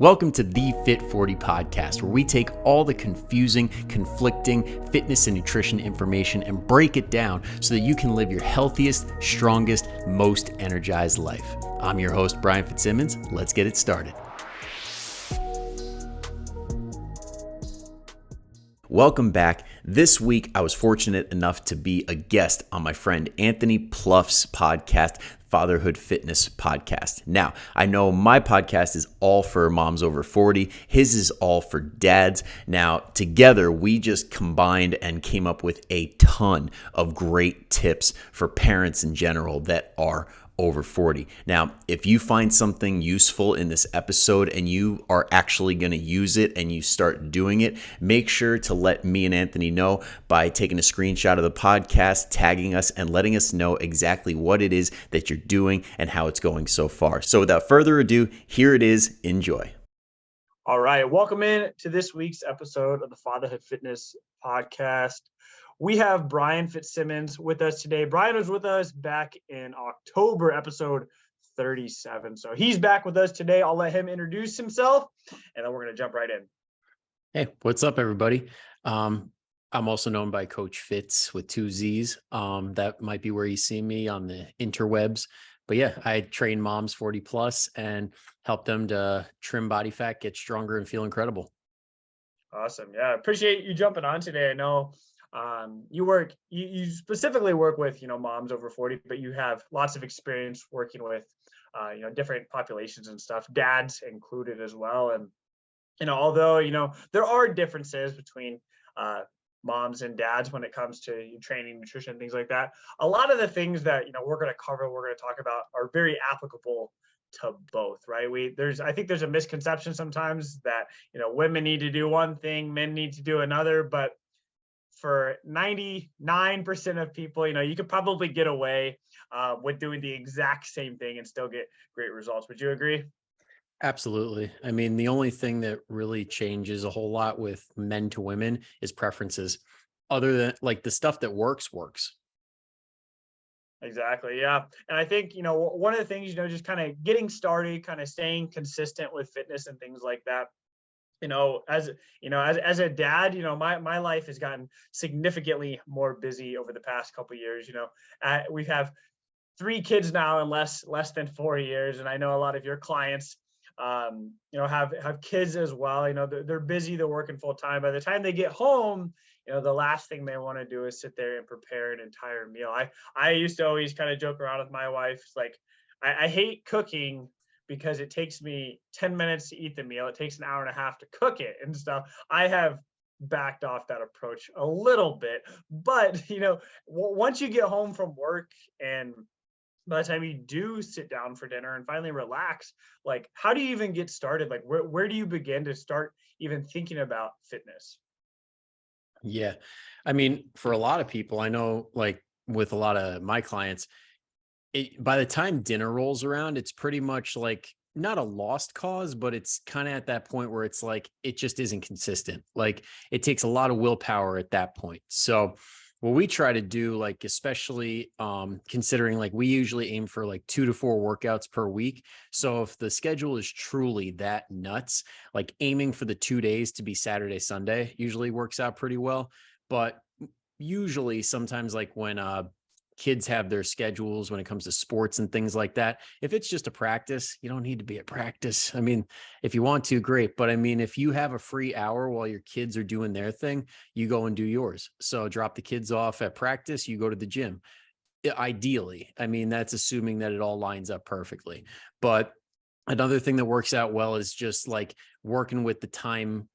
Welcome to the Fit 40 podcast, where we take all the confusing, conflicting fitness and nutrition information and break it down so that you can live your healthiest, strongest, most energized life. I'm your host, Brian Fitzsimmons. Let's get it started. Welcome back. This week, I was fortunate enough to be a guest on my friend Anthony Pluff's podcast, Fatherhood Fitness Podcast. Now, I know my podcast is all for moms over 40. His is all for dads. Now, together, we just combined and came up with a ton of great tips for parents in general that are over 40. Now, if you find something useful in this episode and you are actually going to use it and you start doing it, make sure to let me and Anthony know by taking a screenshot of the podcast, tagging us, and letting us know exactly what it is that you're doing and how it's going so far. So without further ado, here it is. Enjoy. All right. Welcome in to this week's episode of the Fatherhood Fitness Podcast. We have Brian Fitzsimmons with us today. Brian was with us back in October, episode 37. So he's back with us today. I'll let him introduce himself, and then we're going to jump right in. Hey, what's up, everybody? I'm also known by Coach Fitz with two Z's. That might be where you see me on the interwebs. But yeah, I train moms 40 plus and help them to trim body fat, get stronger, and feel incredible. Awesome. Yeah, appreciate you jumping on today. I know you specifically work with moms over 40, but you have lots of experience working with different populations and stuff, dads included as well. And although there are differences between moms and dads when it comes to training, nutrition, things like that, a lot of the things that we're going to talk about are very applicable to both, right? I think there's a misconception sometimes that women need to do one thing, men need to do another, but for 99% of people, you could probably get away with doing the exact same thing and still get great results. Would you agree? Absolutely. I mean, the only thing that really changes a whole lot with men to women is preferences. Other than like the stuff that works. Exactly. Yeah. And I think, one of the things, just kind of getting started, kind of staying consistent with fitness and things like that. As a dad, my life has gotten significantly more busy over the past couple of years. We have 3 kids now in less than 4 years. And I know a lot of your clients, have kids as well. They're busy, they're working full time. By the time they get home, the last thing they want to do is sit there and prepare an entire meal. I used to always kind of joke around with my wife. It's like, I hate cooking because it takes me 10 minutes to eat the meal. It takes an hour and a half to cook it and stuff. I have backed off that approach a little bit, but once you get home from work and by the time you do sit down for dinner and finally relax, like, how do you even get started? Like, where do you begin to start even thinking about fitness? Yeah. I mean, for a lot of people, I know, like with a lot of my clients, by the time dinner rolls around, it's pretty much like not a lost cause, but it's kind of at that point where it's like, it just isn't consistent. Like it takes a lot of willpower at that point. So what we try to do, like, especially considering like we usually aim for like 2 to 4 workouts per week. So if the schedule is truly that nuts, like aiming for the 2 days to be Saturday, Sunday usually works out pretty well. But usually sometimes like when kids have their schedules when it comes to sports and things like that. If it's just a practice, you don't need to be at practice. I mean, if you want to, great. But I mean, if you have a free hour while your kids are doing their thing, you go and do yours. So drop the kids off at practice, you go to the gym. Ideally, I mean, that's assuming that it all lines up perfectly. But another thing that works out well is just like working with the time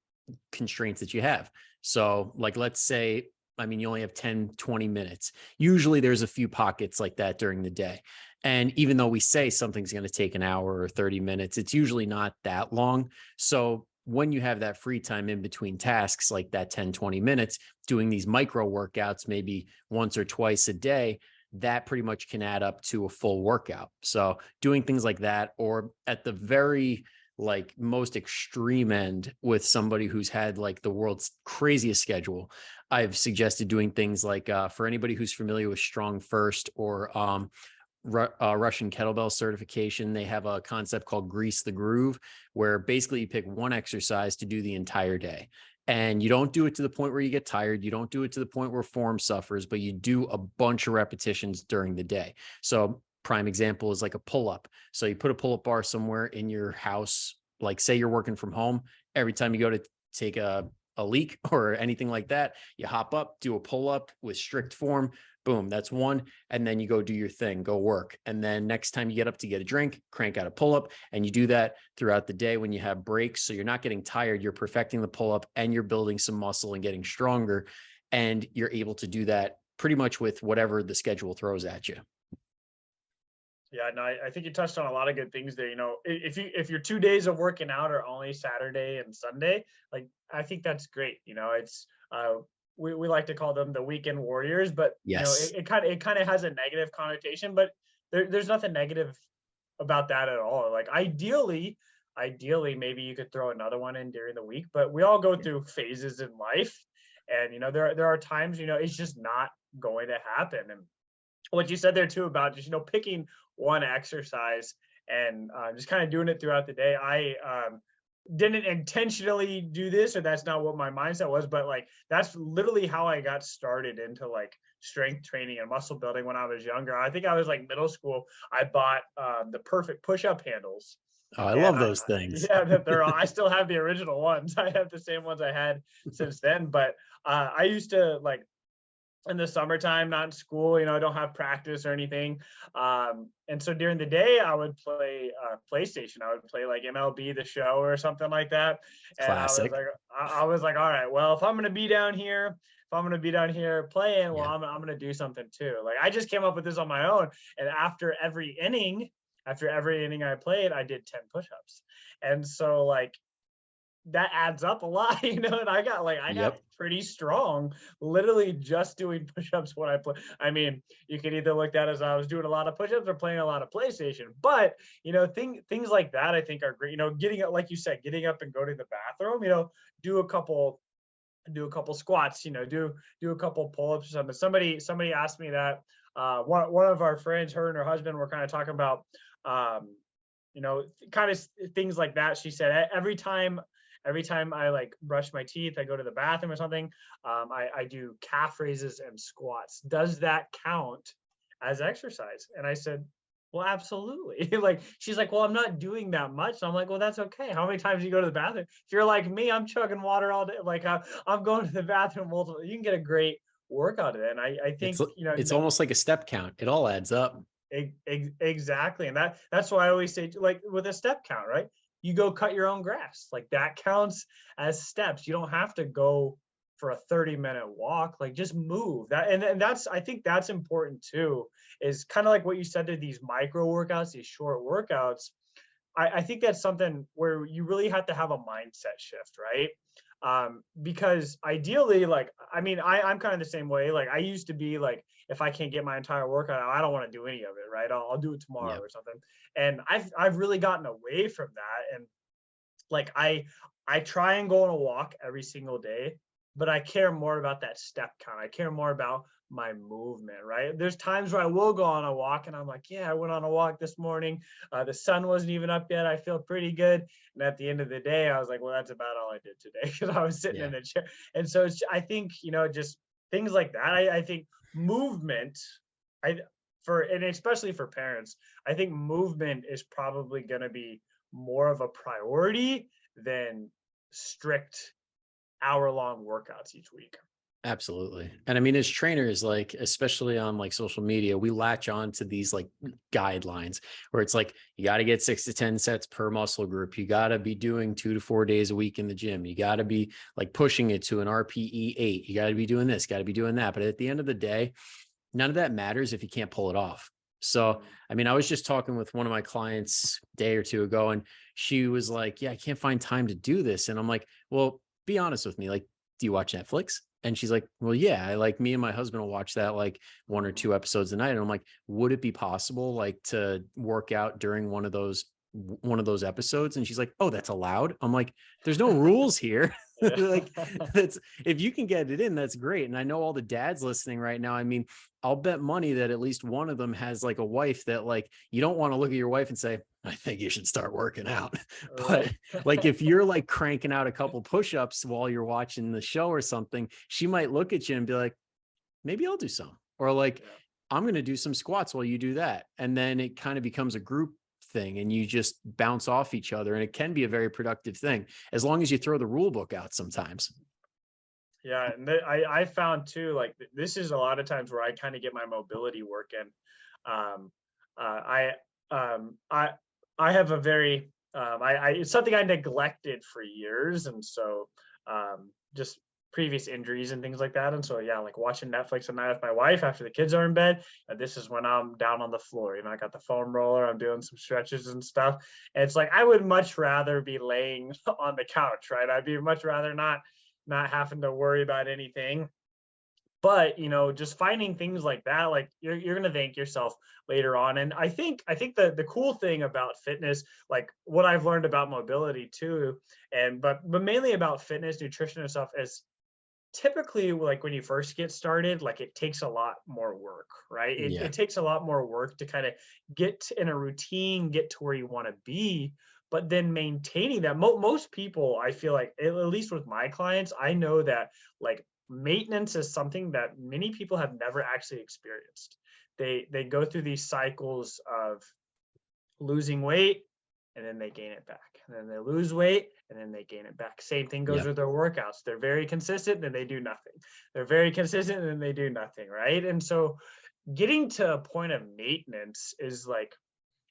constraints that you have. So like, let's say, I mean, you only have 10, 20 minutes. Usually there's a few pockets like that during the day. And even though we say something's going to take an hour or 30 minutes, it's usually not that long. So when you have that free time in between tasks, like that 10, 20 minutes, doing these micro workouts, maybe once or twice a day, that pretty much can add up to a full workout. So doing things like that, or at the very like most extreme end with somebody who's had like the world's craziest schedule, I've suggested doing things like for anybody who's familiar with Strong First or Russian kettlebell certification, they have a concept called grease the groove, where basically you pick one exercise to do the entire day. And you don't do it to the point where you get tired. You don't do it to the point where form suffers, but you do a bunch of repetitions during the day. So, prime example is like a pull up. So, you put a pull up bar somewhere in your house, like say you're working from home. Every time you go to take a leak or anything like that, you hop up, do a pull up with strict form. Boom, that's one. And then you go do your thing, go work. And then next time you get up to get a drink, crank out a pull up. And you do that throughout the day when you have breaks. So you're not getting tired, you're perfecting the pull up and you're building some muscle and getting stronger. And you're able to do that pretty much with whatever the schedule throws at you. Yeah, no, I think you touched on a lot of good things there. If your 2 days of working out are only Saturday and Sunday, like I think that's great. It's we like to call them the weekend warriors, but Yes. it kind of has a negative connotation, but there's nothing negative about that at all. Like ideally, maybe you could throw another one in during the week, but we all go through phases in life, and there are times it's just not going to happen. And what you said there too about just picking one exercise and just kind of doing it throughout the day. I didn't intentionally do this, or that's not what my mindset was, but like that's literally how I got started into like strength training and muscle building when I was younger. I think I was like middle school. I bought the perfect push-up handles, Oh, I and love those things. yeah, that they're all, I still have the original ones. I have the same ones I had since then, but I used to like in the summertime, not in school, I don't have practice or anything. And so during the day, I would play PlayStation. I would play like MLB The Show or something like that. And Classic. I was like, all right, well, if I'm gonna be down here, playing, well, Yeah. I'm gonna do something too. Like I just came up with this on my own. And after every inning I played, I did 10 push-ups. And so like that adds up a lot, and I got Yep. pretty strong literally just doing push-ups when I play. I mean, you could either look at it as I was doing a lot of push-ups or playing a lot of PlayStation. But things like that I think are great. Getting up, like you said, getting up and go to the bathroom, do a couple squats, do a couple pull-ups or something. Somebody asked me that. One of our friends, her and her husband were kind of talking about kind of things like that. She said every time I like brush my teeth, I go to the bathroom or something, I do calf raises and squats. Does that count as exercise? And I said, well, absolutely. Like she's like, well, I'm not doing that much. So I'm like, well, that's okay. How many times do you go to the bathroom? If you're like me, I'm chugging water all day. Like I'm going to the bathroom multiple. You can get a great workout of it. And I It's think it's almost like a step count. It all adds up. exactly. And that's why I always say, like with a step count, right? You go cut your own grass. Like that counts as steps. You don't have to go for a 30-minute walk. Like just move. And that's I think that's important too, is kind of like what you said to these micro workouts, these short workouts. I think that's something where you really have to have a mindset shift, right? Because ideally, like, I mean, I'm kind of the same way. Like I used to be like, if I can't get my entire workout out, I don't want to do any of it, right? I'll do it tomorrow Yep. or something. And I've really gotten away from that. And like I try and go on a walk every single day, but I care more about that step count. I care more about my movement, right? There's times where I will go on a walk and I'm like, yeah, I went on a walk this morning. The sun wasn't even up yet. I feel pretty good. And at the end of the day, I was like, well, that's about all I did today because I was sitting Yeah. in a chair. And so I think, just things like that. I think movement, I and especially for parents, I think movement is probably going to be more of a priority than strict hour-long workouts each week. Absolutely. And I mean, as trainers, like, especially on like social media, we latch on to these like guidelines where it's like, you got to get 6 to 10 sets per muscle group. You got to be doing 2 to 4 days a week in the gym. You got to be like pushing it to an RPE 8. You got to be doing this, got to be doing that. But at the end of the day, none of that matters if you can't pull it off. So, I mean, I was just talking with one of my clients a day or two ago, and she was like, yeah, I can't find time to do this. And I'm like, well, be honest with me. Like, do you watch Netflix? And she's like, well, yeah, I like me and my husband will watch that like 1 or 2 episodes a night. And I'm like, would it be possible like to work out during one of those episodes? And she's like, oh, that's allowed. I'm like, there's no rules here. Yeah. Like, that's, if you can get it in, that's great. And I know all the dads listening right now. I mean, I'll bet money that at least one of them has like a wife that, like, you don't want to look at your wife and say, I think you should start working out. Right. But like, if you're like cranking out a couple push-ups while you're watching the show or something, she might look at you and be like, maybe I'll do some. Or like, Yeah. I'm going to do some squats while you do that. And then it kind of becomes a group thing and you just bounce off each other. And it can be a very productive thing as long as you throw the rule book out sometimes. Yeah, and I found too, like this is a lot of times where I kind of get my mobility work in. Um, I um, I have a very I it's something I neglected for years, and so just previous injuries and things like that, and so yeah, like watching Netflix at night with my wife after the kids are in bed. This is when I'm down on the floor. You know, I got the foam roller. I'm doing some stretches and stuff. And it's like I would much rather be laying on the couch, right? I'd be much rather not having to worry about anything. But just finding things like that, like you're gonna thank yourself later on. And I think the cool thing about fitness, like what I've learned about mobility too, and but mainly about fitness, nutrition and stuff, is typically like when you first get started, like it takes a lot more work, right? it, Yeah. it takes a lot more work to kind of get in a routine, get to where you want to be, but then maintaining that. Most people, I feel like, at least with my clients, I know that like maintenance is something that many people have never actually experienced. They go through these cycles of losing weight and then they gain it back. And then they lose weight and then they gain it back. Same thing goes Yeah. with their workouts. They're very consistent, then they do nothing. They're very consistent and then they do nothing, right? And so getting to a point of maintenance is like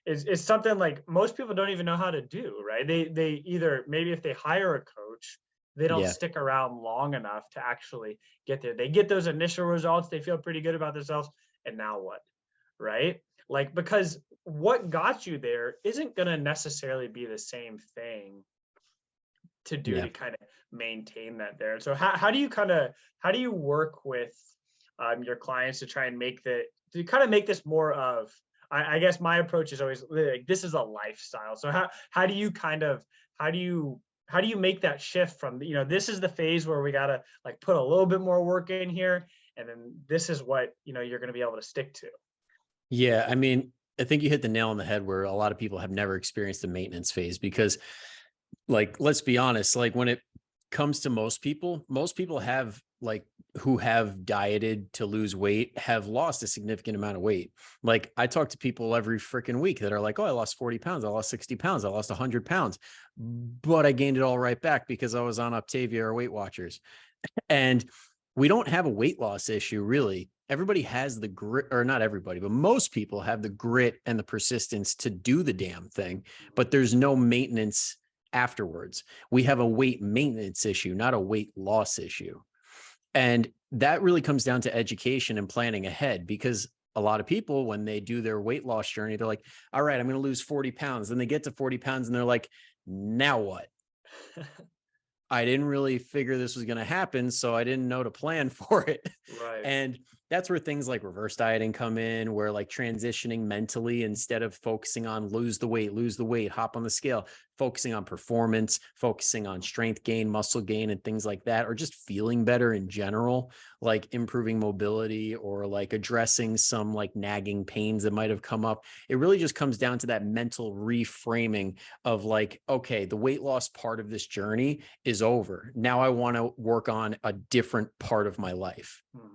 is something like most people don't even know how to do, right? They either, maybe if they hire a coach, they don't Yeah. stick around long enough to actually get there. They get those initial results, they feel pretty good about themselves, and now what? Right? Like, because what got you there isn't going to necessarily be the same thing to do Yeah. to kind of maintain that there. So how do you how do you work with your clients to try and to kind of make this more of, I guess my approach is always like, this is a lifestyle. So how do you how do you how do you make that shift from, this is the phase where we got to like put a little bit more work in here, and then this is what you're going to be able to stick to. Yeah. I mean, I think you hit the nail on the head where a lot of people have never experienced the maintenance phase because, like, let's be honest, like when it comes to most people have like who have dieted to lose weight have lost a significant amount of weight. Like I talk to people every freaking week that are like, oh, I lost 40 pounds. I lost 60 pounds. I lost 100 pounds, but I gained it all right back because I was on Optavia or Weight Watchers. And we don't have a weight loss issue, really. Everybody has the grit, or not everybody, but most people have the grit and the persistence to do the damn thing, but there's no maintenance afterwards. We have a weight maintenance issue, not a weight loss issue. And that really comes down to education and planning ahead because a lot of people, when they do their weight loss journey, they're like, all right, I'm going to lose 40 pounds. Then they get to 40 pounds and they're like, now what? I didn't really figure this was going to happen, so I didn't know to plan for it. Right. And that's where things like reverse dieting come in, where like transitioning mentally instead of focusing on lose the weight, hop on the scale, focusing on performance, focusing on strength gain, muscle gain, and things like that, or just feeling better in general, like improving mobility or like addressing some like nagging pains that might have come up. It really just comes down to that mental reframing of like, okay, the weight loss part of this journey is over. Now I want to work on a different part of my life. Mhm.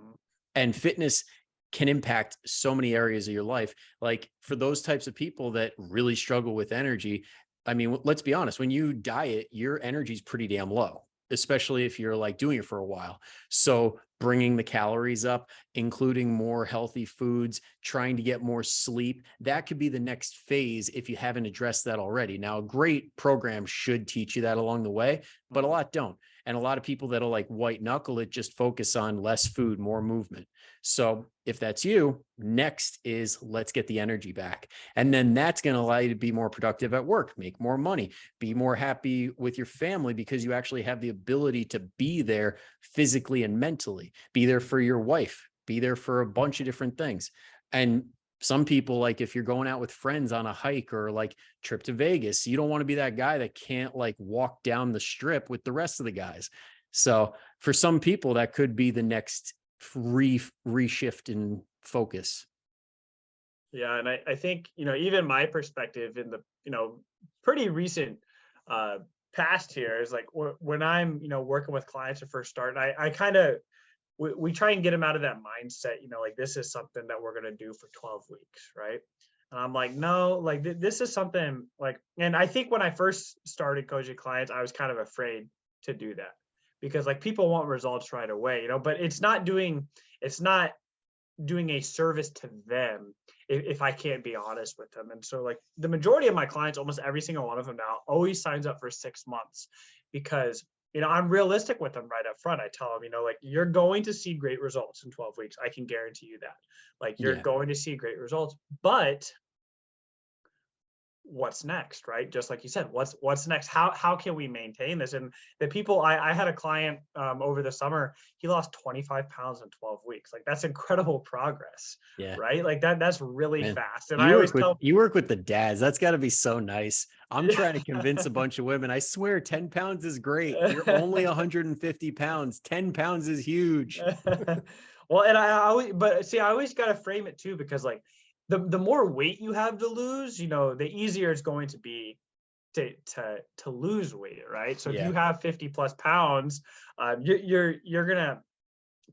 And fitness can impact so many areas of your life. Like for those types of people that really struggle with energy, I mean, let's be honest, when you diet, your energy is pretty damn low, especially if you're like doing it for a while. So bringing the calories up, including more healthy foods, trying to get more sleep, that could be the next phase if you haven't addressed that already. Now, a great program should teach you that along the way, but a Mhm. lot don't. And a lot of people that'll like white knuckle it, just focus on less food, more movement. So if that's you, next is let's get the energy back. And then that's going to allow you to be more productive at work, make more money, be more happy with your family because you actually have the ability to be there physically and mentally, be there for your wife, be there for a bunch of different things. And some people, like if you're going out with friends on a hike or like trip to Vegas, you don't want to be that guy that can't like walk down the strip with the rest of the guys. So for some people, that could be the next reshift in focus. Yeah, and I think, even my perspective in the, pretty recent uh past here is like when I'm, working with clients or first start, I kind of we try and get them out of that mindset, like this is something that we're gonna do for 12 weeks, right? And I'm like, no, like this is something like, and I think when I first started coaching clients, I was kind of afraid to do that because like people want results right away, but it's not doing a service to them if I can't be honest with them. And so like the majority of my clients, almost every single one of them now always signs up for 6 months because I'm realistic with them right up front. I tell them, like you're going to see great results in 12 weeks. I can guarantee you that. Like you're Yeah. going to see great results, but what's next, right? Just like you said, what's next? How can we maintain this? And the people, I had a client over the summer, he lost 25 pounds in 12 weeks. Like that's incredible progress, Yeah. right? Like that's really And fast. And I always tell, you work with the dads. That's got to be so nice. I'm yeah. trying to convince a bunch of women. I swear 10 pounds is great. You're only 150 pounds. 10 pounds is huge. Well, and I always, but see, I always got to frame it too, because like the more weight you have to lose, the easier it's going to be to lose weight, right? So if you Yeah. have 50 plus pounds, you're gonna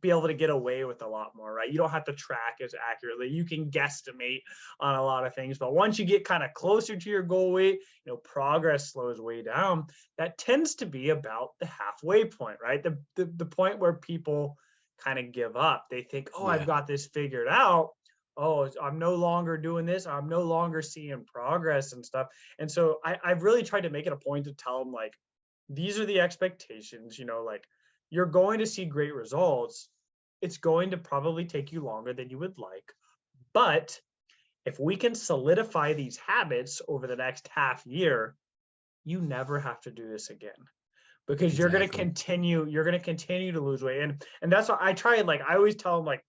be able to get away with a lot more, right? You don't have to track as accurately. You can guesstimate on a lot of things, but once you get kind of closer to your goal weight, progress slows way down. That tends to be about the halfway point, right? The point where people kind of give up. They think, oh, I've Yeah. got this figured out. Oh, I'm no longer doing this. I'm no longer seeing progress and stuff. And so I've really tried to make it a point to tell them like, these are the expectations, like you're going to see great results. It's going to probably take you longer than you would like. But if we can solidify these habits over the next half year, you never have to do this again because Exactly. you're going to continue to lose weight. And that's what I try. And like, I always tell them like,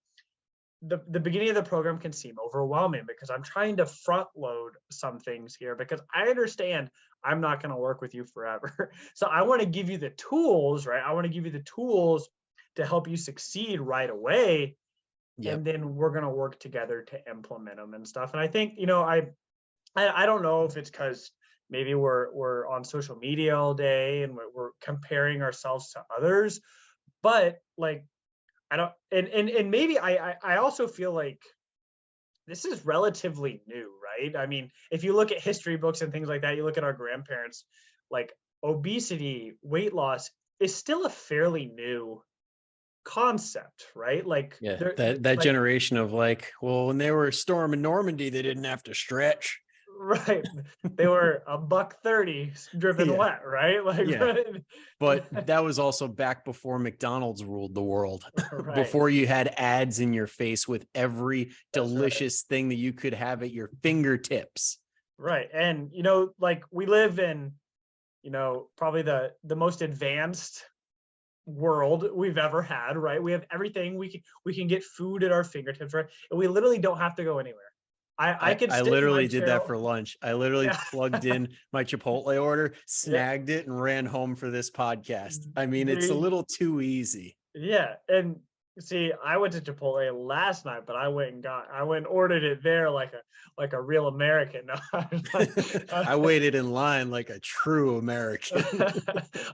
the beginning of the program can seem overwhelming because I'm trying to front load some things here because I understand I'm not going to work with you forever. So I want to give you the tools, right? I want to give you the tools to help you succeed right away. And Yep. then we're going to work together to implement them and stuff. And I think, I don't know if it's because maybe we're on social media all day and we're comparing ourselves to others, but like I don't, and maybe I also feel like this is relatively new, right? I mean, if you look at history books and things like that, you look at our grandparents, like obesity, weight loss is still a fairly new concept, right? Like Yeah. there, That like generation of like, well, when they were storming Normandy, they didn't have to stretch. right, they were a buck 30 dripping Yeah. wet, right? Like Yeah. But that was also back before McDonald's ruled the world, right, before you had ads in your face with every that's right. delicious thing that you could have at your fingertips. Right. And like we live in, probably the most advanced world we've ever had, right? We have everything. We can get food at our fingertips, right? And we literally don't have to go anywhere. I could I sit in my literally did chair. that for lunch. I literally Yeah. plugged in my Chipotle order, Yeah. snagged it, and ran home for this podcast. I mean, it's a They, little too easy. yeah. And see, I went to Chipotle last night, but I went and ordered it there like a real American. I waited in line like a true American.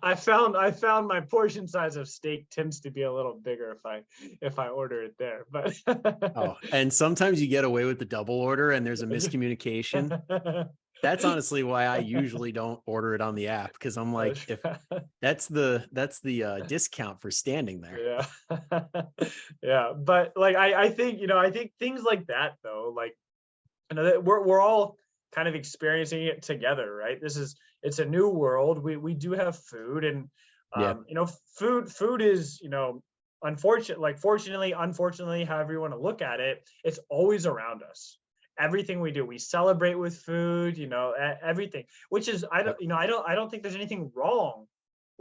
I found my portion size of steak tends to be a little bigger if I order it there. But Oh, and sometimes you get away with the double order and there's a miscommunication. That's honestly why I usually don't order it on the app, because I'm like, if that's the discount for standing there. yeah. Yeah. But like I think things like that though, like that we're all kind of experiencing it together, right? It's a new world. We do have food, and Yeah. food is, fortunately, unfortunately, however you want to look at it, it's always around us. Everything we do, we celebrate with food, everything, which is, I don't Yep. you know I don't think there's anything wrong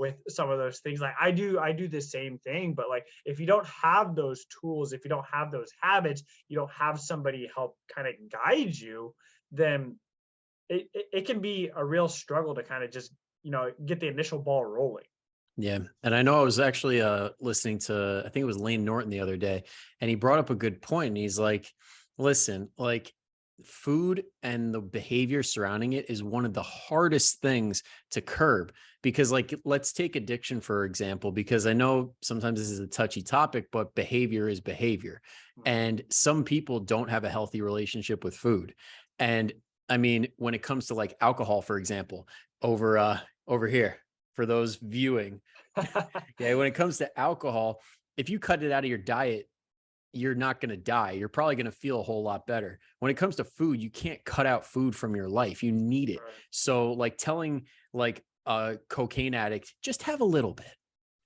with some of those things. Like I do the same thing, but like if you don't have those tools, if you don't have those habits, you don't have somebody help kind of guide you, then it can be a real struggle to kind of just, get the initial ball rolling. Yeah. And I know I was actually listening to, I think it was Lane Norton the other day, and he brought up a good point. And he's like, listen, like food and the behavior surrounding it is one of the hardest things to curb, because like let's take addiction for example, because I know sometimes this is a touchy topic, but behavior is behavior. Mhm. And some people don't have a healthy relationship with food. And I mean, when it comes to like alcohol, for example, over here for those viewing, yeah, when it comes to alcohol, if you cut it out of your diet, you're not going to die. You're probably going to feel a whole lot better. When it comes to food, you can't cut out food from your life. You need it. Right. So like telling like a cocaine addict, just have a little bit.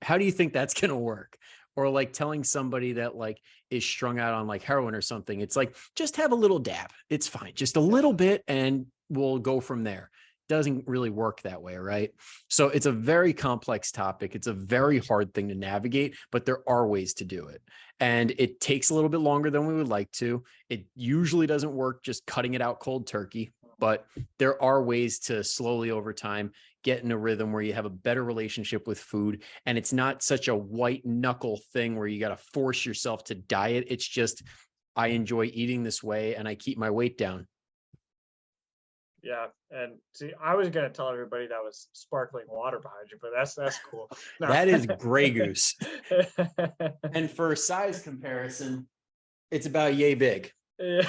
How do you think that's going to work? Or like telling somebody that like is strung out on like heroin or something, it's like, just have a little dab. It's fine. Just a little bit and we'll go from there. Doesn't really work that way, right? So it's a very complex topic. It's a very hard thing to navigate, but there are ways to do it. And it takes a little bit longer than we would like to. It usually doesn't work just cutting it out cold turkey, but there are ways to slowly over time get in a rhythm where you have a better relationship with food. And it's not such a white knuckle thing where you got to force yourself to diet. It's just, I enjoy eating this way and I keep my weight down. Yeah, and see, I was gonna tell everybody that was sparkling water behind you, but that's cool. No. That is Grey Goose. And for a size comparison, it's about yay big. Yeah.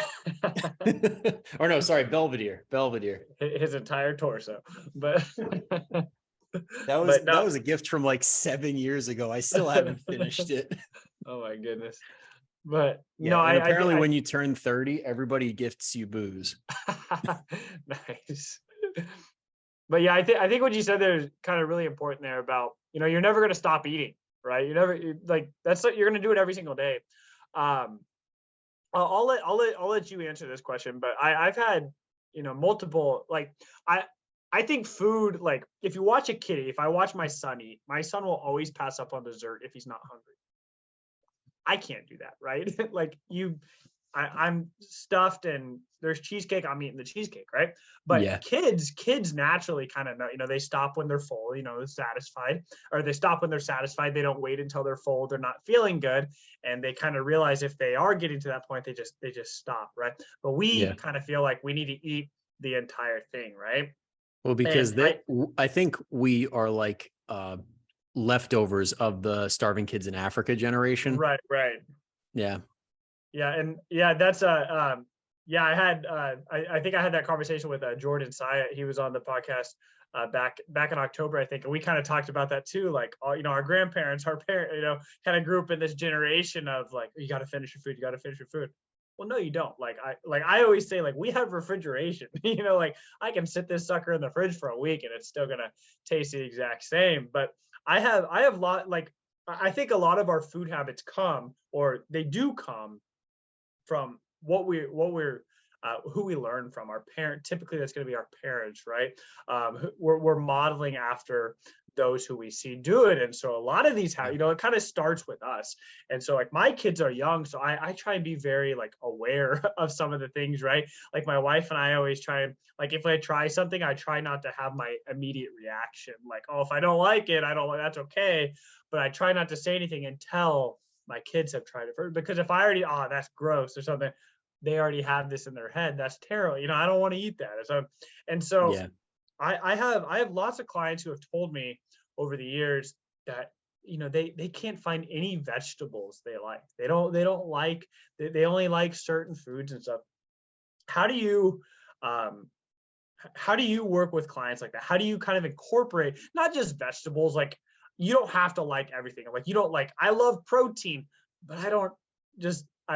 Or no, sorry, Belvedere. Belvedere. His entire torso, but That was but that no. was a gift from like 7 years ago. I still haven't finished it. Oh my goodness. But Yeah, no, and I think apparently I when you turn 30, everybody gifts you booze. nice. But yeah, I think what you said there is kind of really important there about, you're never going to stop eating, right? Like that's what you're going to do it every single day. Um, I'll let you answer this question, but I've had, multiple, like, I I think food, like if you watch a kitty, if I watch my son eat, my son will always pass up on dessert if he's not hungry. I can't do that, right? Like I'm stuffed and there's cheesecake, I'm eating the cheesecake, right? But Yeah. kids naturally kind of know, they stop when they're full, satisfied, or they stop when they're satisfied. They don't wait until they're full, they're not feeling good, and they kind of realize if they are getting to that point, they just stop, right? But we Yeah. kind of feel like we need to eat the entire thing, right? Well, because And I I think we are like leftovers of the starving kids in Africa generation. right, right. Yeah. Yeah, and yeah, that's yeah, I think I had that conversation with Jordan Syatt. He was on the podcast back in October, I think, and we kind of talked about that too. Like, all, our grandparents, our parent, kind of grew up in this generation of like, you got to finish your food, you got to finish your food. Well, no, you don't. Like I always say, like we have refrigeration. Like I can sit this sucker in the fridge for a week and it's still gonna taste the exact same. But I have lot like I think a lot of our food habits come, or they do come, from what we're who we learn from our parent. Typically that's going to be our parents, right? We're modeling after those who we see do it, and so a lot of these Yeah. it kind of starts with us. And so like my kids are young, so I try and be very like aware of some of the things, right? Like my wife and I always try and, like, if I try something, I try not to have my immediate reaction like, oh, if I don't like it, I don't like, that's okay. But I try not to say anything until my kids have tried it first, because if I already, oh, that's gross or something, they already have this in their head, that's terrible, I don't want to eat that. And so Yeah. I have lots of clients who have told me over the years that, they can't find any vegetables they like. They don't like, they only like certain foods and stuff. How do you um how do you work with clients like that? How do you kind of incorporate not just vegetables? Like, you don't have to like everything. Like, you don't like, I love protein, but I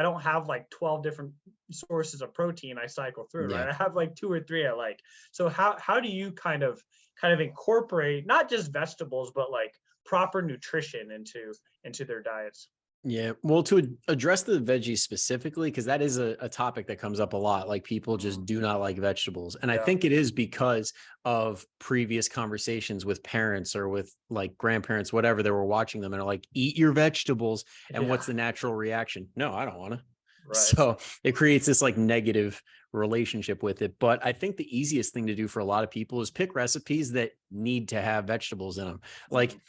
don't have like 12 different sources of protein I cycle through, Yeah. right? I have like two or three I like. So how do you kind of incorporate not just vegetables, but like proper nutrition into their diets? Yeah. Well, to address the veggies specifically, because that is a topic that comes up a lot. Like people Mhm. just do not like vegetables. And I Yeah. think it is because of previous conversations with parents or with like grandparents, whatever, they were watching them and are like, eat your vegetables. And Yeah. what's the natural reaction? No, I don't want to. Right. So it creates this like negative relationship with it. But I think the easiest thing to do for a lot of people is pick recipes that need to have vegetables in them. Like Mhm.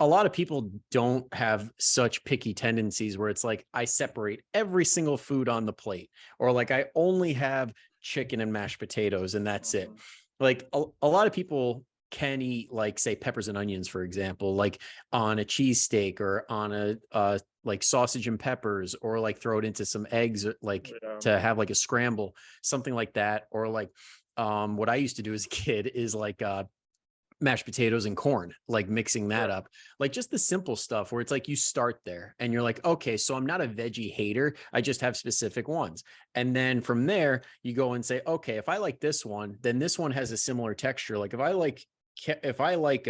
a lot of people don't have such picky tendencies where it's like I separate every single food on the plate, or like I only have chicken and mashed potatoes and that's it. Mhm. Like a lot of people can eat like say peppers and onions, for example, like on a cheesesteak or on a like sausage and peppers, or like throw it into some eggs, like Yeah. to have like a scramble, something like that. Or like what I used to do as a kid is like mashed potatoes and corn, like mixing that Sure. up, like just the simple stuff where it's like you start there and you're like, okay, so I'm not a veggie hater. I just have specific ones. And then from there, you go and say, okay, if I like this one, then this one has a similar texture. Like if I like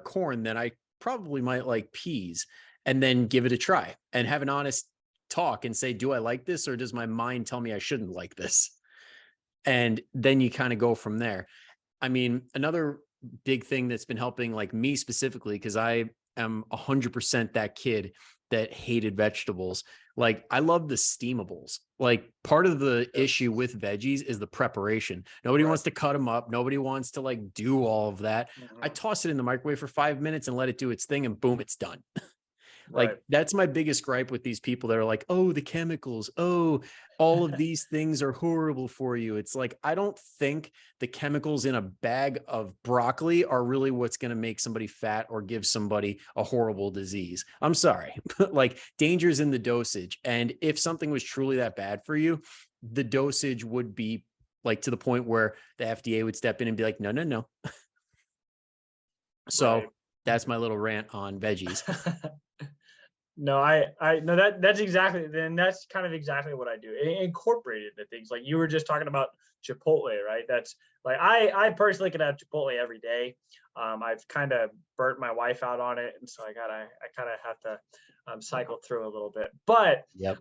corn, then I probably might like peas, and then give it a try and have an honest talk and say, do I like this or does my mind tell me I shouldn't like this? And then you kind of go from there. I mean, another big thing that's been helping like me specifically, because I am 100% that kid that hated vegetables. Like I love the steamables. Like part of the Yeah. issue with veggies is the preparation. Nobody Right. wants to cut them up. Nobody wants to like do all of that. I Mhm. toss it in the microwave for 5 minutes and let it do its thing and boom, it's done. Right. Like that's my biggest gripe with these people that are like, "Oh, the chemicals. Oh, all of these things are horrible for you." It's like I don't think the chemicals in a bag of broccoli are really what's going to make somebody fat or give somebody a horrible disease. I'm sorry. But like danger's in the dosage. And if something was truly that bad for you, the dosage would be like to the point where the FDA would step in and be like, "No, no, no." Right. So that's my little rant on veggies. No, I no, that's exactly, then that's kind of exactly what I do. Incorporated the things like you were just talking about Chipotle, right? That's like I personally can have Chipotle every day. I've kind of burnt my wife out on it, and so I kind of have to cycle through a little bit. But Yep.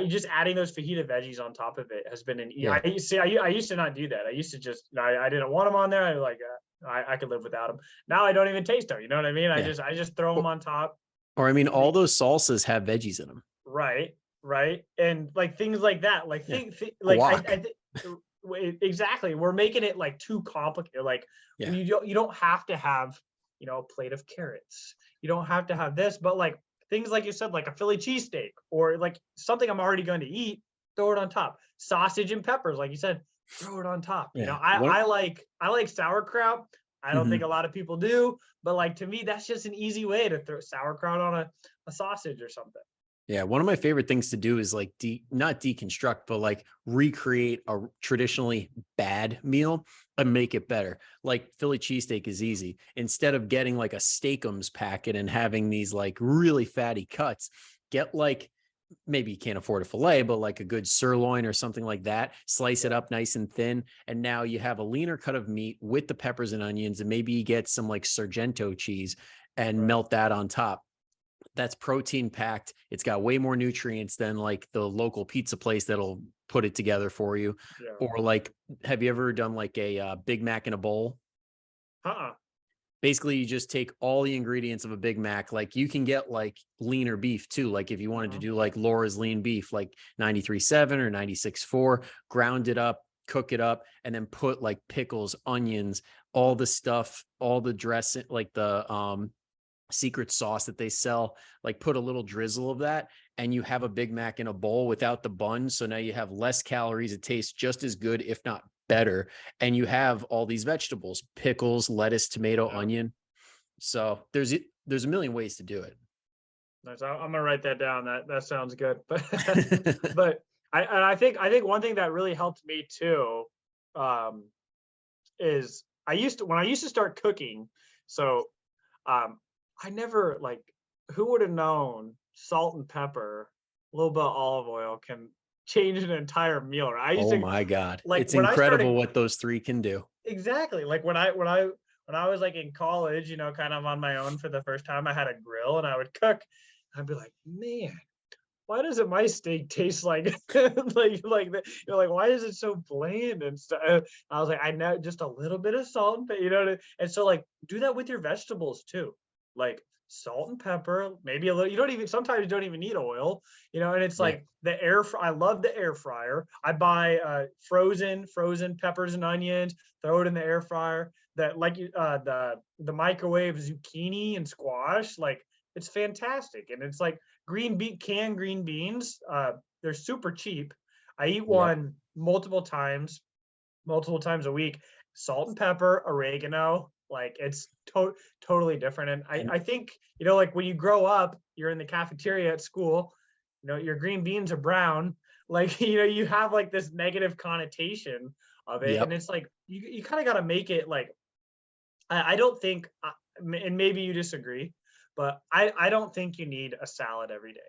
just adding those fajita veggies on top of it has been Yeah. I used to not do that. I used to just I didn't want them on there. I like I could live without them. Now I don't even taste them. You know what I mean? Yeah. I just throw them on top. Or I mean, all Make those salsas have veggies in them. Right, right, and like things like that, like Yeah. like I Guac. think exactly. We're making it like too complicated. Like Yeah. you don't have to have a plate of carrots. You don't have to have this, but like things like you said, like a Philly cheesesteak or like something I'm already going to eat, throw it on top. Sausage and peppers, like you said, throw it on top. Yeah. I like sauerkraut. I don't think a Mhm. lot of people do, but like to me, that's just an easy way to throw sauerkraut on a sausage or something. Yeah. One of my favorite things to do is like not deconstruct, but like recreate a traditionally bad meal and make it better. Like Philly cheesesteak is easy. Instead of getting like a steakums packet and having these like really fatty cuts, get like maybe you can't afford a fillet, but like a good sirloin or something like that, slice it Yeah, up nice and thin. And now you have a leaner cut of meat with the peppers and onions, and maybe you get some like Sargento cheese and right. melt that on top. That's protein packed. It's got way more nutrients than like the local pizza place that'll put it together for you. Yeah. Or like, have you ever done like a Big Mac in a bowl? Uh-uh. Basically you just take all the ingredients of a Big Mac. Like you can get like leaner beef too. Like if you wanted to Mhm. do like Laura's lean beef, like 93.7 or 96.4, ground it up, cook it up, and then put like pickles, onions, all the stuff, all the dressing, like the secret sauce that they sell, like put a little drizzle of that, and you have a Big Mac in a bowl without the bun. So now you have less calories. It tastes just as good, if not better. And you have all these vegetables, pickles, lettuce, tomato, Yeah. onion. So there's a million ways to do Nice. I'm gonna write that down. That sounds good. But it. but I think one thing that really helped me too, um, is I used to start cooking. So um, I never like who would have known salt and pepper, a little bit of olive oil can change an entire meal. Right? I used Oh to my God. like It's when I incredible started what those three can do. exactly like when I was like in college, kind of on my own for the first time, I had a grill and I would cook. I'd be like, man, why doesn't my steak taste like like that? You're like, why is it so bland and stuff? I was like, I know just a little bit of salt and you know, and so like do that with your vegetables too, like salt and pepper, maybe a little. You don't even sometimes you don't even need oil, you know. And it's Yeah. like I love the air fryer. I buy frozen peppers and onions, throw it in the air fryer. That like the microwave zucchini and squash, like it's fantastic, and it's like canned green beans. They're super cheap. I eat Yep. one multiple times a week. Salt and pepper, oregano, like it's totally different. And And I think, you know, like when you grow up, you're in the cafeteria at school, you know, your green beans are brown. Like, you know, you have like this negative connotation of it. And yep. it's like, you kind of got to make it like, I don't think, and maybe you disagree, but I don't think you need a salad every day.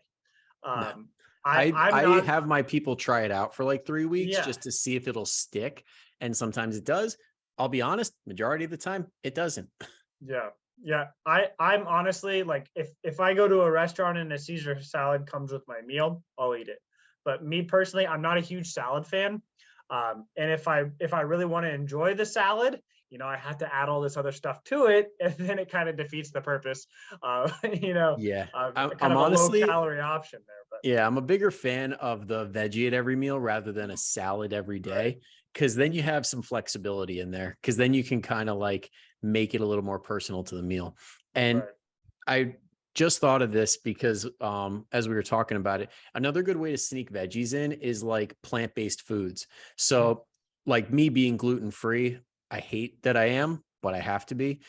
No. I'm I not, have my people try it out for like 3 weeks yeah, just to see if it'll stick. And sometimes it does. I'll be honest, majority of the time it doesn't. yeah, yeah. I'm honestly like, if I go to a restaurant and a Caesar salad comes with my meal, I'll eat it. But me personally, I'm not a huge salad fan. And if I really want to enjoy the salad, you know, I have to add all this other stuff to it, and then it kind of defeats the purpose. You know, Yeah. kind I'm of a low honestly, calorie option there. But yeah, I'm a bigger fan of the veggie at every meal rather than a salad every right, day. Cause then you have some flexibility in there. Cause then you can kind of like make it a little more personal to the meal. And right, I just thought of this because as we were talking about it, another good way to sneak veggies in is like plant-based foods. mm, So like me being gluten-free, I hate that I am, but I have to be.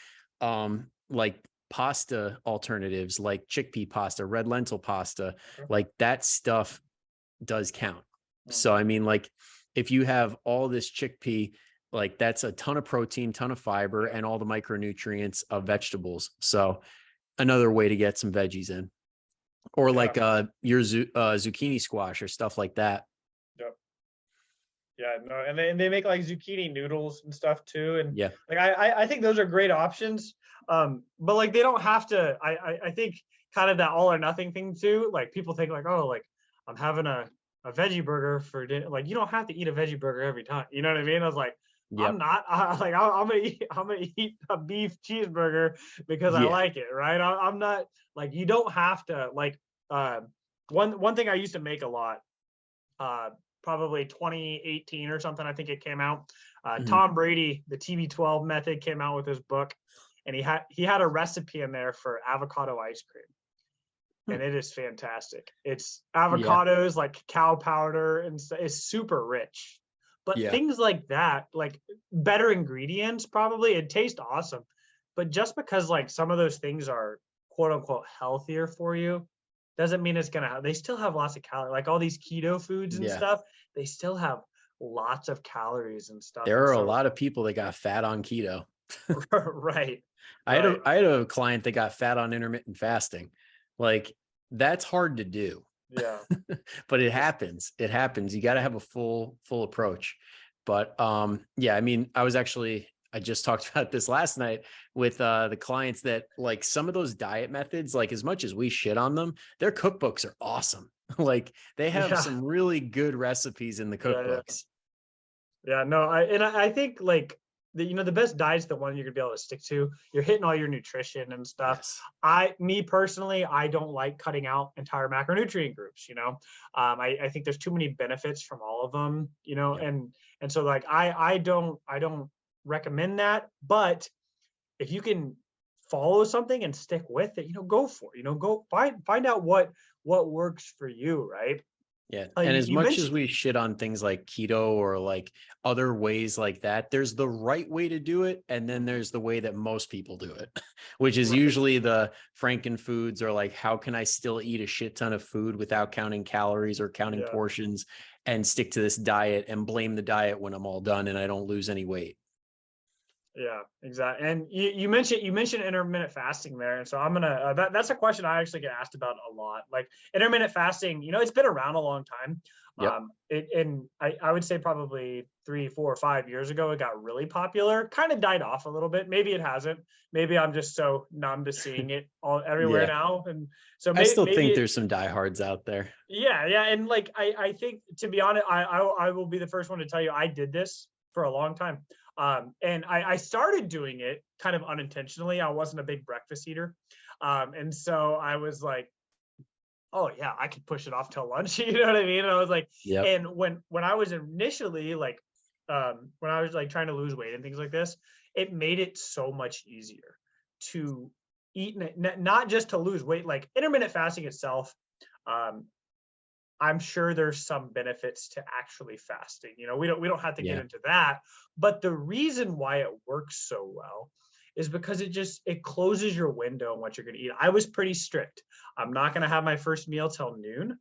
Like pasta alternatives like chickpea pasta, red lentil pasta, okay, like that stuff does count. mm, So I mean like if you have all this chickpea, like that's a ton of protein, ton of fiber, yeah, and all the micronutrients of vegetables. So another way to get some veggies in, or yeah, like your zucchini squash or stuff like that. yeah. Yeah, no, and they make like zucchini noodles and stuff too, and Yeah. like I think those are great options. But like they don't have to. I think kind of that all or nothing thing too. Like people think like, oh, like I'm having a veggie burger for dinner. Like you don't have to eat a veggie burger every time. You know what I mean? I was like, I'm Yep. not. I'm gonna eat a beef cheeseburger because I Yeah. like it, right? I'm not like you don't have to like. Uh, one thing I used to make a lot uh, probably 2018 or something. I think it came out. Mhm. Tom Brady, the TB12 method, came out with his book, and he had a recipe in there for avocado ice cream, Hmm. and it is fantastic. It's Yeah. avocados like cacao powder, and it's super rich. But Yeah. things like that, like better ingredients, probably it tastes awesome. But just because like some of those things are quote unquote healthier for you, doesn't mean it's gonna have. They still have lots of calories. Like all these keto foods and Yeah. stuff, they still have lots of calories and stuff. There And are a so, lot of people that got fat on keto. right, I had a right, I had a client that got fat on intermittent fasting. Like that's hard to do, yeah, but it it's happens. It happens. You got to have a full approach. But yeah, I mean, I just talked about this last night with the clients that like some of those diet methods, like as much as we shit on them, their cookbooks are awesome. Like they have yeah, some really good recipes in the yeah, yeah. cookbooks. Yeah, no, I think like the best diet's the one you're gonna be able to stick to. You're hitting all your nutrition and stuff. Yes. Me personally, I don't like cutting out entire macronutrient groups. I think there's too many benefits from all of them. Yep. And so like I don't recommend that. But if you can follow something and stick with it, go for it. Go find out what works for you, right? Yeah. Uh, And you, as you much as mentioned, we shit on things like keto or like other ways like that, there's the right way to do it. And then there's the way that most people do it, which is right? usually the Franken foods or like, how can I still eat a shit ton of food without counting calories or counting Yeah. portions and stick to this diet and blame the diet when I'm all done and I don't lose any weight. Yeah, exactly. And you mentioned intermittent fasting there, and so I'm gonna that's a question I actually get asked about a lot. Like intermittent fasting, it's been around a long time. Yep. And I would say probably 3, 4, 5 years ago it got really popular. Kind of died off a little bit. Maybe it hasn't. Maybe I'm just so numb to seeing it all everywhere Yeah. now, and so I still maybe think it, there's some diehards out there. yeah, yeah, and like I think to be honest, I will be the first one to tell you I did this for a long time, and I started doing it kind of unintentionally. I wasn't a big breakfast eater, and so I was like, oh yeah, I could push it off till lunch. You know what I mean? And I was like, Yep. and when I was initially like, when I was like trying to lose weight and things like this, it made it so much easier to eat, not just to lose weight. Like intermittent fasting itself. Um, I'm sure there's some benefits to actually fasting. We don't have to get Yeah. into that, but the reason why it works so well is because it closes your window on what you're going to eat. I was pretty strict. I'm not going to have my first meal till noon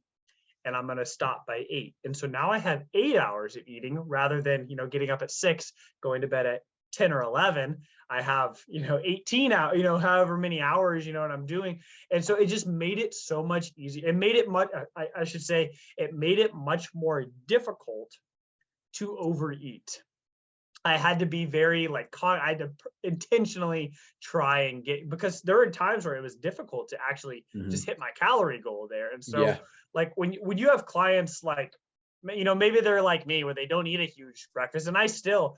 and I'm going to stop by 8. And so now I have 8 hours of eating rather than, getting up at 6, going to bed at 10 or 11. I have, 18 out, however many hours, what I'm doing. And so it just made it so much easier. It made it much, I should say, it made it much more difficult to overeat. I had to be very like I had to intentionally try and get, because there were times where it was difficult to actually Hmm. just hit my calorie goal there. And so Yeah. like when you have clients like, maybe they're like me where they don't eat a huge breakfast, and I still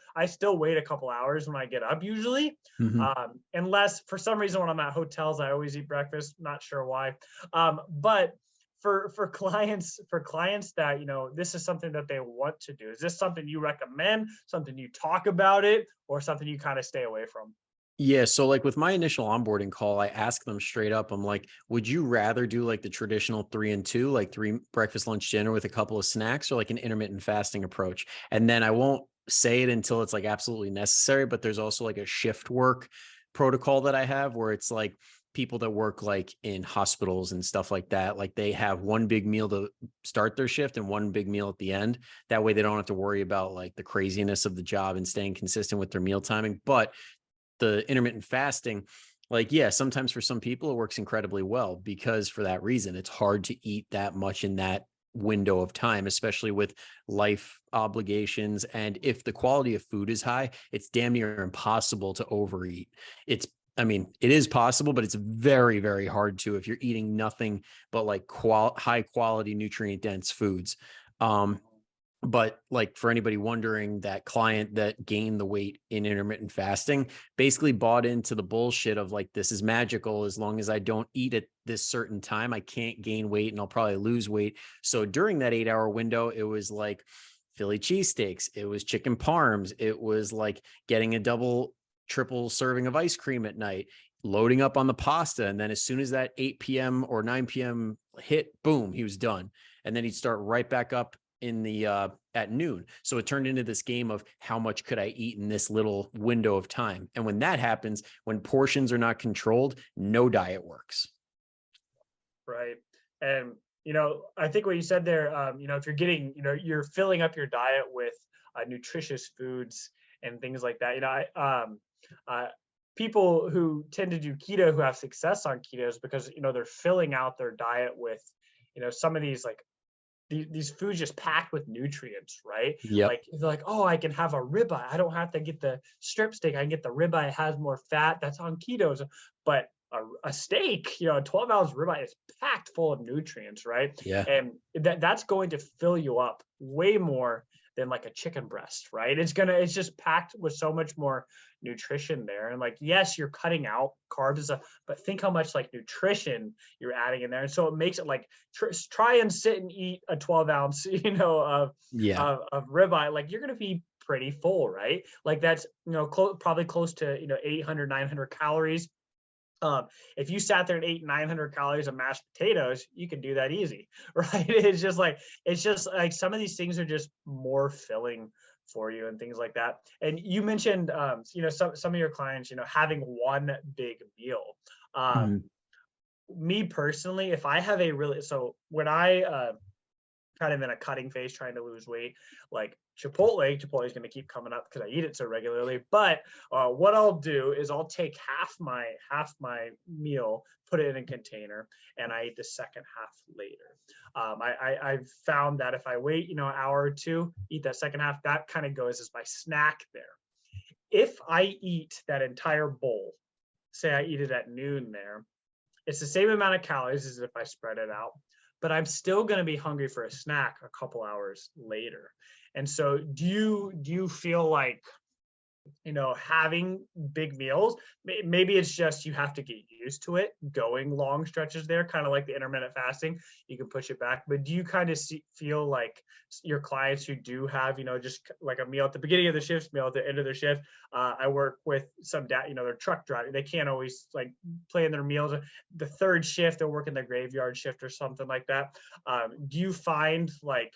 wait a couple hours when I get up usually, Hmm. unless for some reason when I'm at hotels I always eat breakfast, not sure why, but for clients that this is something that they want to do, is this something you recommend, something you talk about it, or something you kind of stay away from? Yeah. So like with my initial onboarding call, I asked them straight up, I'm like, would you rather do like the traditional 3 and 2, like 3 breakfast, lunch, dinner with a couple of snacks, or like an intermittent fasting approach? And then I won't say it until it's like absolutely necessary, but there's also like a shift work protocol that I have where it's like people that work like in hospitals and stuff like that, like they have one big meal to start their shift and one big meal at the end. That way they don't have to worry about like the craziness of the job and staying consistent with their meal timing. But the intermittent fasting, like, yeah, sometimes for some people it works incredibly well because for that reason, it's hard to eat that much in that window of time, especially with life obligations. And if the quality of food is high, it's damn near impossible to overeat. It's, I mean, it is possible, but it's very, very hard to if you're eating nothing but like high quality, nutrient dense foods. Um, but like for anybody wondering, that client that gained the weight in intermittent fasting basically bought into the bullshit of like, this is magical. As long as I don't eat at this certain time, I can't gain weight and I'll probably lose weight. So during that 8 hour window, it was like Philly cheesesteaks, it was chicken parms, it was like getting a double, triple serving of ice cream at night, loading up on the pasta. And then as soon as that 8 p.m. or 9 p.m. hit, boom, he was done. And then he'd start right back up in the at noon. So it turned into this game of how much could I eat in this little window of time. And when that happens, when portions are not controlled, no diet works. Right. And I think what you said there, if you're getting, you're filling up your diet with nutritious foods and things like that. Uh, People who tend to do keto who have success on keto is because they're filling out their diet with some of these like these foods just packed with nutrients, right? Yep. Like they're like, oh, I can have a ribeye. I don't have to get the strip steak. I can get the ribeye. It has more fat. That's on ketos. But a steak, a 12 ounce ribeye is packed full of nutrients, right? Yeah. And that's going to fill you up way more than like a chicken breast, right? It's just packed with so much more nutrition there. And like, yes, you're cutting out carbs, but think how much like nutrition you're adding in there. And so it makes it like try and sit and eat a 12 ounce, Yeah. of ribeye. Like you're going to be pretty full, right? Like that's, probably close to, 800, 900 calories. If you sat there and ate 900 calories of mashed potatoes, you can do that easy, right? It's just like some of these things are just more filling for you and things like that. And you mentioned, some of your clients, having one big meal. Um, Mhm. Me personally, if I have a really, so when I kind of in a cutting phase trying to lose weight, like Chipotle is going to keep coming up because I eat it so regularly. But what I'll do is I'll take half my meal, put it in a container, and I eat the second half later. I've found that if I wait, an hour or two, eat that second half, that kind of goes as my snack there. If I eat that entire bowl, say I eat it at noon there, it's the same amount of calories as if I spread it out, but I'm still going to be hungry for a snack a couple hours later. And so do you feel like, having big meals, maybe it's just you have to get used to it going long stretches there, kind of like the intermittent fasting, you can push it back. But do you kind of feel like your clients who do have, just like a meal at the beginning of the shift, meal at the end of their shift? I work with some they're truck driving, they can't always like plan their meals. The third shift, they're working the graveyard shift or something like that. Do you find like,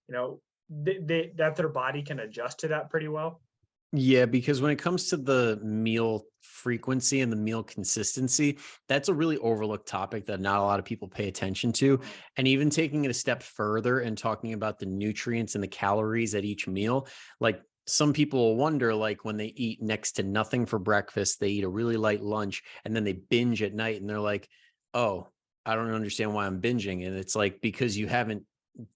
that their body can adjust to that pretty well? Yeah, because when it comes to the meal frequency and the meal consistency, that's a really overlooked topic that not a lot of people pay attention to. Mm. And even taking it a step further and talking about the nutrients and the calories at each meal, like some people will wonder, like when they eat next to nothing for breakfast, they eat a really light lunch, and then they binge at night, and they're like, oh, I don't understand why I'm binging. And it's like, because you haven't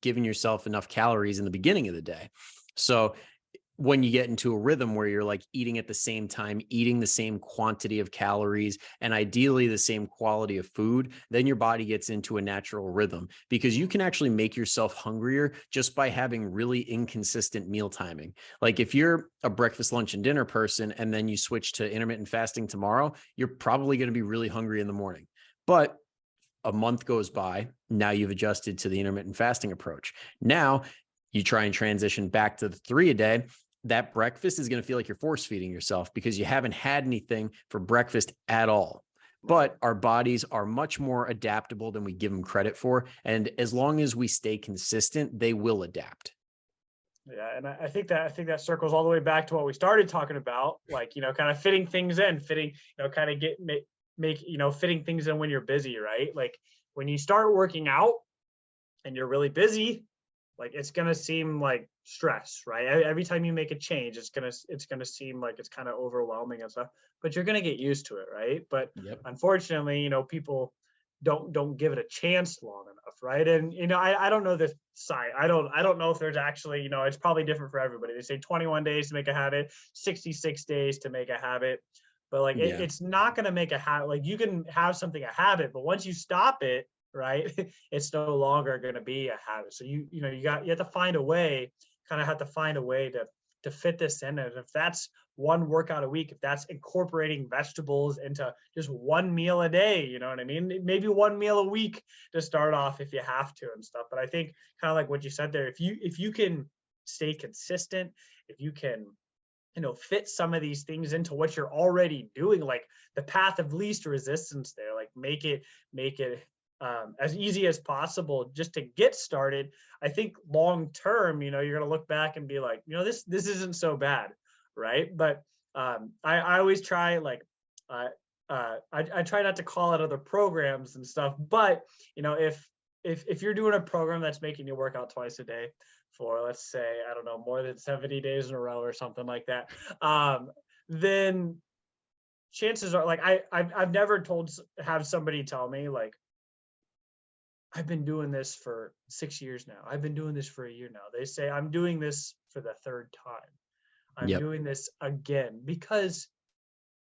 given yourself enough calories in the beginning of the day. So when you get into a rhythm where you're like eating at the same time, eating the same quantity of calories, and ideally the same quality of food, then your body gets into a natural rhythm, because you can actually make yourself hungrier just by having really inconsistent meal timing. Like if you're a breakfast, lunch, and dinner person, and then you switch to intermittent fasting tomorrow, you're probably going to be really hungry in the morning. But a month goes by, now you've adjusted to the intermittent fasting approach. Now you try and transition back to the 3 a day. That breakfast is going to feel like you're force feeding yourself because you haven't had anything for breakfast at all. But our bodies are much more adaptable than we give them credit for. And as long as we stay consistent, they will adapt. Yeah, and I think that circles all the way back to what we started talking about, like kind of fitting things in, kind of make fitting things in when you're busy, right? Like when you start working out and you're really busy, like it's gonna seem like stress, right? Every time you make a change, it's gonna seem like it's kind of overwhelming and stuff, but you're gonna get used to it, right? But Yep. unfortunately, people don't give it a chance long enough, right? And I don't know this side. I don't know if there's actually, it's probably different for everybody. They say 21 days to make a habit, 66 days to make a habit, but like Yeah. it's not gonna make a habit. Like you can have something a habit, but once you stop it, right, it's no longer going to be a habit. So you have to find a way, kind of have to find a way to fit this in. And if that's one workout a week, if that's incorporating vegetables into just one meal a day, you know what I mean? Maybe one meal a week to start off if you have to and stuff. But I think kind of like what you said there, if you can stay consistent, if you can fit some of these things into what you're already doing, like the path of least resistance there, like make it as easy as possible just to get started. I think long term, you're going to look back and be like, this isn't so bad, right? But I always try, like, I try not to call out other programs and stuff, but if you're doing a program that's making you work out twice a day for, let's say, I don't know, more than 70 days in a row or something like that, then chances are, like, I've never have somebody tell me like, I've been doing this for 6 years now. I've been doing this for a year now. They say, I'm doing this for the third time. I'm Yep. doing this again, because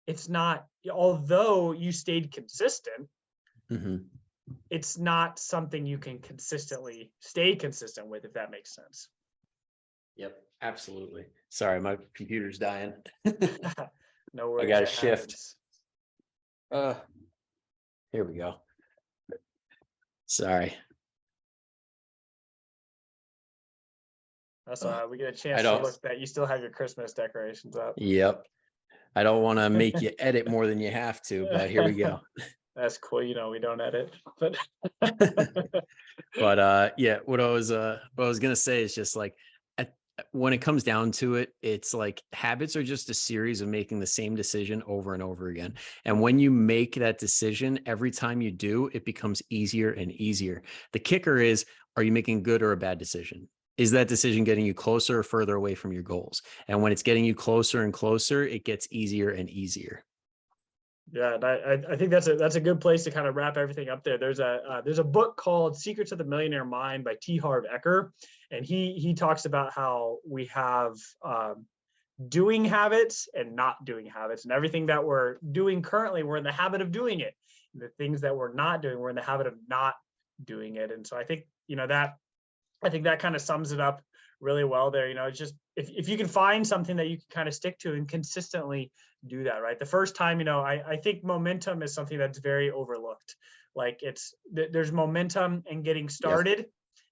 it's not, although you stayed consistent, Hmm. it's not something you can consistently stay consistent with, if that makes sense. Yep. Absolutely. Sorry, my computer's dying. No I worries, got to it shift. happens. Uh, Here we go. Sorry. That's all Oh, right. We get a I chance to don't. look that you still have your Christmas decorations up. Yep. I don't want to make you edit more than you have to, but here we go. That's cool. We don't edit, but But yeah, what I was gonna say is just like, when it comes down to it, it's like habits are just a series of making the same decision over and over again. And when you make that decision, every time you do, it becomes easier and easier. The kicker is, are you making good or a bad decision? Is that decision getting you closer or further away from your goals? And when it's getting you closer and closer, it gets easier and easier. Yeah, and I think that's a good place to kind of wrap everything up there. There's a book called Secrets of the Millionaire Mind by T. Harv Eker, and he talks about how we have doing habits and not doing habits, and everything that we're doing currently, we're in the habit of doing it. The things that we're not doing, we're in the habit of not doing it. And so I think that kind of sums it up really well there. It's just if you can find something that you can kind of stick to and consistently do that, right? The first time, I think momentum is something that's very overlooked. Like there's momentum in getting Yeah, started.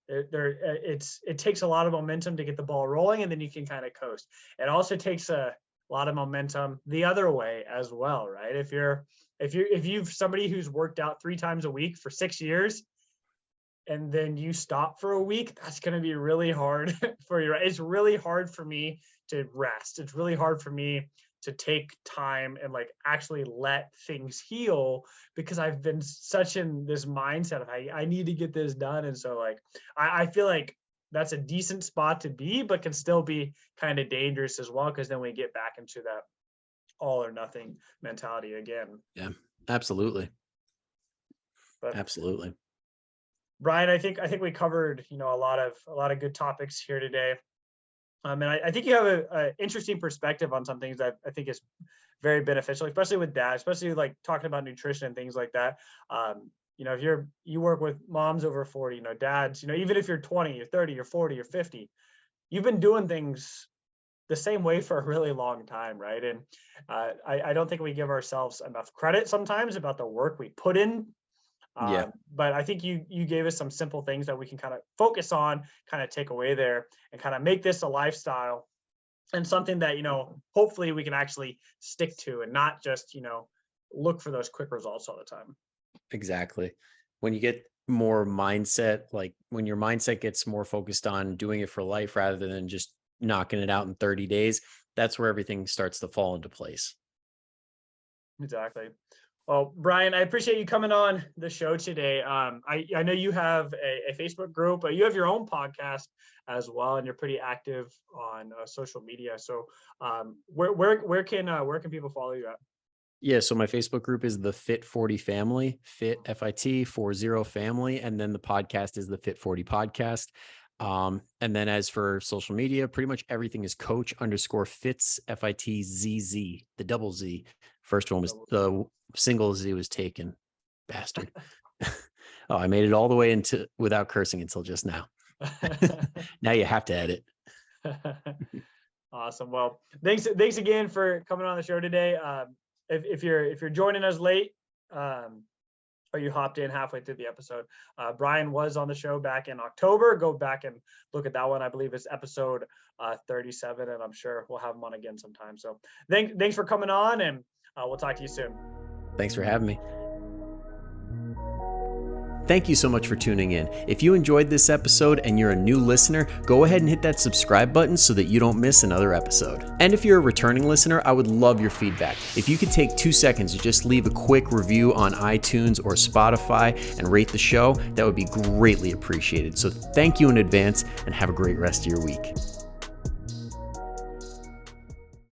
It takes a lot of momentum to get the ball rolling, and then you can kind of coast. It also takes a lot of momentum the other way as well, right? If you've somebody who's worked out 3 times a week for 6 years, and then you stop for a week, that's going to be really hard for you. It's really hard for me to rest. It's really hard for me to take time and like actually let things heal, because I've been such in this mindset of I need to get this done. And so like, I feel like that's a decent spot to be, but can still be kind of dangerous as well, because then we get back into that all or nothing mentality again. yeah, absolutely. But Absolutely. Brian, I think we covered, a lot of good topics here today. And I think you have a interesting perspective on some things that I think is very beneficial, especially with dad, especially like talking about nutrition and things like that. If you work with moms over 40, dads, even if you're 20, you're 30, you're 40, you're 50, you've been doing things the same way for a really long time, right? And I don't think we give ourselves enough credit sometimes about the work we put in. Yeah, But I think you gave us some simple things that we can kind of focus on, kind of take away there, and kind of make this a lifestyle and something that hopefully we can actually stick to, and not just look for those quick results all the time. exactly. When you get more mindset, like when your mindset gets more focused on doing it for life rather than just knocking it out in 30 days, that's where everything starts to fall into place. Exactly. Well, Brian, I appreciate you coming on the show today. I know you have a Facebook group, but you have your own podcast as well, and you're pretty active on social media. So, where can people follow you at? Yeah, so my Facebook group is the Fit 40 Family, Fit FIT 40 Family, and then the podcast is the Fit 40 Podcast. And then as for social media, pretty much everything is coach_fits FITZZ, the double Z. First one was the single Z was taken. Bastard. Oh, I made it all the way into without cursing until just now. Now you have to edit. Awesome. Well, thanks again for coming on the show today. If you're joining us late, or you hopped in halfway through the episode, Brian was on the show back in October. Go back and look at that one. I believe it's episode 37, and I'm sure we'll have him on again sometime. So thanks for coming on, and we'll talk to you soon. Thanks for having me. Thank you so much for tuning in. If you enjoyed this episode and you're a new listener, go ahead and hit that subscribe button so that you don't miss another episode. And if you're a returning listener, I would love your feedback. If you could take 2 seconds to just leave a quick review on iTunes or Spotify and rate the show, that would be greatly appreciated. So thank you in advance, and have a great rest of your week.